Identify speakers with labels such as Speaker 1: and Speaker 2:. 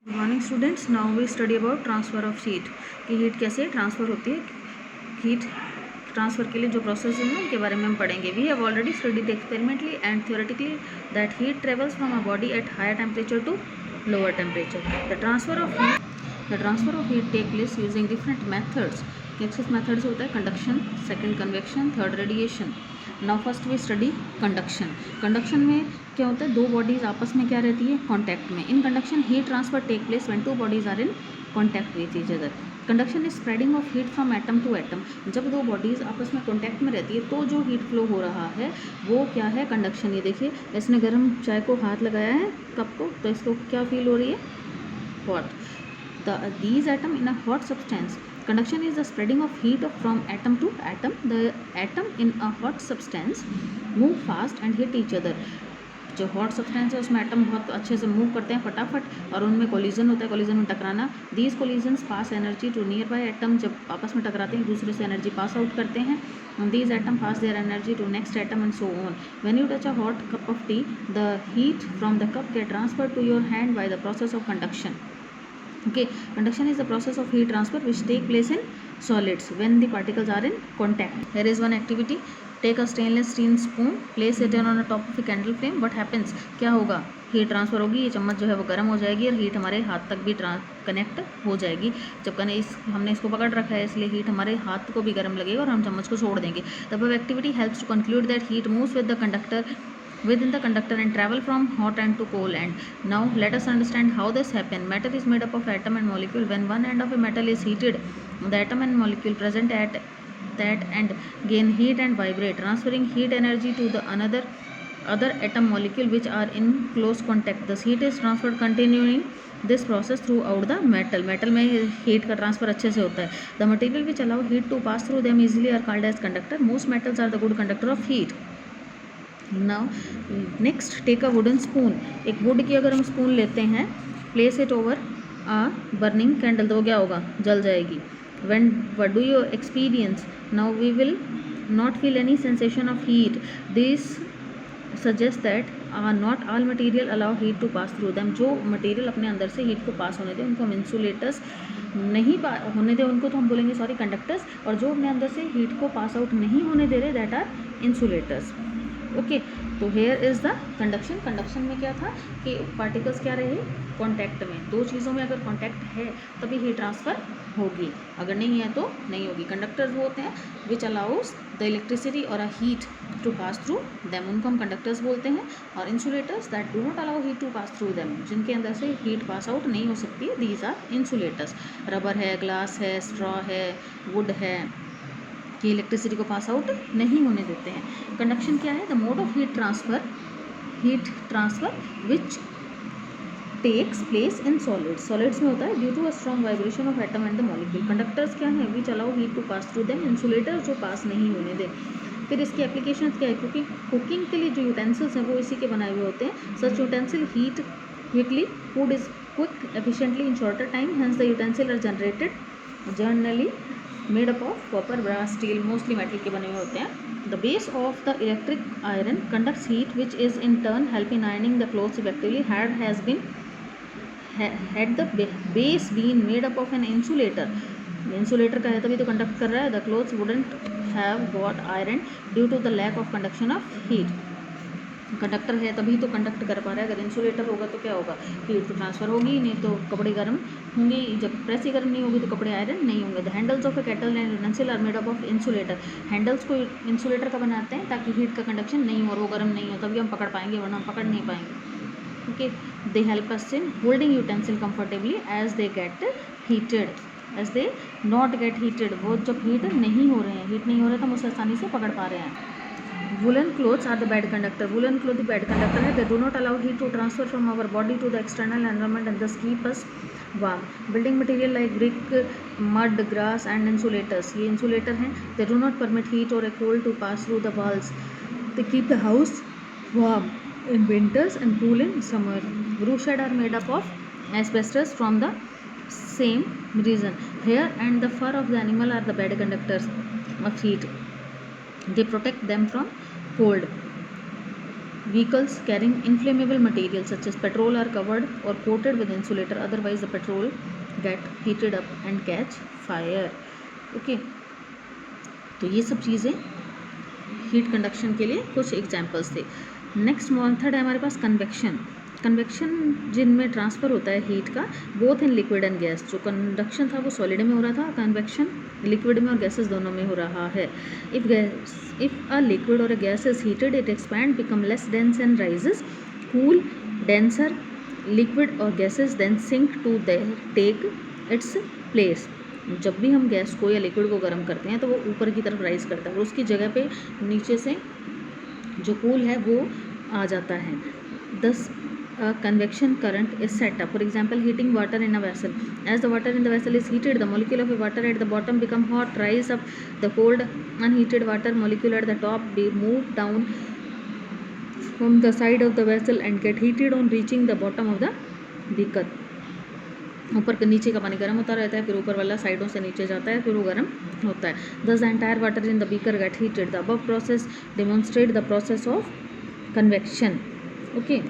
Speaker 1: Good morning students, now we study about transfer of heat कि heat कैसे transfer होती है। हीट ट्रांसफ़र के लिए जो प्रोसेस है उनके बारे में हम पढ़ेंगे। We have already studied experimentally and theoretically that heat travels from a body at higher temperature to lower temperature. The transfer of heat take place using different methods. किस मेथड से होता है? Conduction, second convection, third radiation. Now first we study conduction. Conduction में क्या होता है? दो bodies आपस में क्या रहती है? कॉन्टैक्ट में। In conduction heat transfer take place when two bodies are in contact with each other. Conduction is spreading of heat from atom to atom. जब दो बॉडीज आपस में कॉन्टैक्ट में रहती है तो जो हीट फ्लो हो रहा है वो क्या है? कंडक्शन। ये देखिए, इसने गर्म चाय को हाथ लगाया है कप को, तो इसको क्या फील हो रही है? Hot. These atom in a hot substance. Conduction is the spreading of heat from atom to atom. The atom in a hot substance move fast and hit each other. जो hot substance है उसमें atom बहुत अच्छे से move करते हैं फटाफट और उनमें कोलिजन होता है, कोलिजन में टकराना। These collisions pass energy to nearby atom. जब आपस में टकराते हैं दूसरे से एनर्जी पास आउट करते हैं। These atom pass their energy to next atom and so on. When you touch a hot cup of tea, the heat from the cup get transfer to your hand by the process of conduction. Okay, conduction is the process of heat transfer which take place in solids when the particles are in contact. Here is one activity. Take a stainless steel spoon, place it on the top of a candle flame. What happens? क्या होगा? Heat transfer होगी, ये चम्मच जो है वो गर्म हो जाएगी और हीट हमारे हाथ तक भी कनेक्ट हो जाएगी। जब हमने इसको पकड़ रखा है इसलिए हीट हमारे हाथ को भी गर्म लगेगा और हम चम्मच को छोड़ देंगे। The above activity helps to conclude that heat moves within the conductor and travel from hot end to cold end. Now let us understand how this happen. Matter is made up of atom and molecule. When one end of a metal is heated, the atom and molecule present at that end gain heat and vibrate, transferring heat energy to the other atom molecule which are in close contact. Thus heat is transferred continuing this process throughout the metal. metal में heat का transfer अच्छे से होता है. The material which allow heat to pass through them easily are called as conductor. Most metals are the good conductor of heat. Now next take a wooden spoon. एक wood की अगर हम spoon लेते हैं, place it over a burning candle, तो क्या होगा? जल जाएगी. When what do you experience? Now we will not feel any sensation of heat. This suggest that not all material allow heat to pass through them. जो material अपने अंदर से heat को पास होने दें उनको हम इंसुलेटर्स नहीं होने दें, उनको तो हम बोलेंगे सॉरी कंडक्टर्स. और जो अपने अंदर से हीट को पास आउट नहीं होने दे रहे, दैट आर इंसुलेटर्स. ओके, तो here is the conduction. Conduction में क्या था कि पार्टिकल्स क्या रहे? कॉन्टैक्ट में. दो चीज़ों में अगर कॉन्टैक्ट है तभी हीट ट्रांसफ़र होगी, अगर नहीं है तो नहीं होगी. कंडक्टर्स वो होते हैं विच अलाउज द इलेक्ट्रिसिटी और a heat to pass through them, उनको हम कंडक्टर्स बोलते हैं. और insulators that do not allow heat to pass through them, जिनके अंदर से हीट पास आउट नहीं हो सकती, दीज आर इंसुलेटर्स. रबर है, ग्लास है, स्ट्रॉ है, वुड है, कि इलेक्ट्रिसिटी को पास आउट नहीं होने देते हैं. कंडक्शन क्या है? The mode of heat transfer which takes place in solids. Solids में होता है due to a strong vibration of atom and the molecule. Conductors क्या है? Which allow heat to pass through them. Insulators जो pass नहीं होने दें. फिर इसकी एप्लीकेशन क्या है? क्योंकि कुकिंग के लिए जो यूटेंसिल्स हैं वो इसी के बनाए हुए होते हैं. Such utensil heat quickly, food is quick efficiently in shorter time, hence the utensil are generally made up of copper, brass, steel, mostly metal के बने हुए होते हैं. The base of the electric iron conducts heat which is in turn help in ironing the clothes effectively. had the base been made up of an insulator. Insulator का है तभी तो conduct कर रहा है. The clothes wouldn't have got iron due to the lack of conduction of heat. Conductor है तभी तो कंडक्ट कर पा रहा है. अगर इंसुलेटर होगा तो क्या होगा? हीट तो ट्रांसफ़र होगी नहीं, तो कपड़े गर्म होंगे. जब प्रेस ही गर्म नहीं होगी तो कपड़े आयरन नहीं होंगे. The handles of a kettle and utensil are made up of insulator. Handles को इंसुलेटर का बनाते हैं ताकि हीट का कंडक्शन नहीं हो और वो गर्म नहीं हो, तभी हम पकड़ पाएंगे, वरना हम पकड़ नहीं पाएंगे. Okay, they help us in holding utensil comfortably as they get heated, as they not get heated. वो जब हीट नहीं हो रहे हैं तो हम उसे आसानी से पकड़ पा रहे हैं. Woolen clothes are the bad conductor. Woolen cloth the bad conductor है. They do not allow heat to transfer from our body to the external environment and thus keep us warm. Building material like brick, mud, grass and insulators, ये insulator हैं. They do not permit heat or a cold to pass through the walls. They keep the house warm in winters and cool in summer. Roof shed are made up of asbestos from the same reason. Hair and the fur of the animal are the bad conductors of heat. They protect them from cold. vehicles carrying inflammable materials such as petrol are covered or coated with insulator, otherwise the petrol get heated up and catch fire. Okay, तो ये सब चीज़ें heat conduction के लिए कुछ examples थे. Next method है हमारे पास कन्वेक्शन. कन्वेक्शन जिनमें ट्रांसफ़र होता है हीट का both in liquid and gas. जो कंडक्शन था वो सॉलिड में हो रहा था, कन्वेक्शन लिक्विड में और गैसेस दोनों में हो रहा है. If a liquid or a gas is heated it expand become less dense and rises. Cool denser liquid or gases then sink to take its place. जब भी हम गैस को या लिक्विड को गर्म करते हैं तो वो ऊपर की तरफ राइज करता है और उसकी जगह पे नीचे से जो कूल है वो आ जाता है. दस convection current is set up. For example, heating water in a vessel. As the water in the vessel is heated, the molecule of a water at the bottom become hot, rise up. The cold unheated water molecule at the top be moved down from the side of the vessel and get heated on reaching the bottom of the beaker. ऊपर के नीचे का पानी गर्म होता रहता है, फिर ऊपर वाला साइडों से नीचे जाता है, फिर वो गर्म होता है. Thus the entire water in the beaker get heated. The above process demonstrate the process of convection. Okay.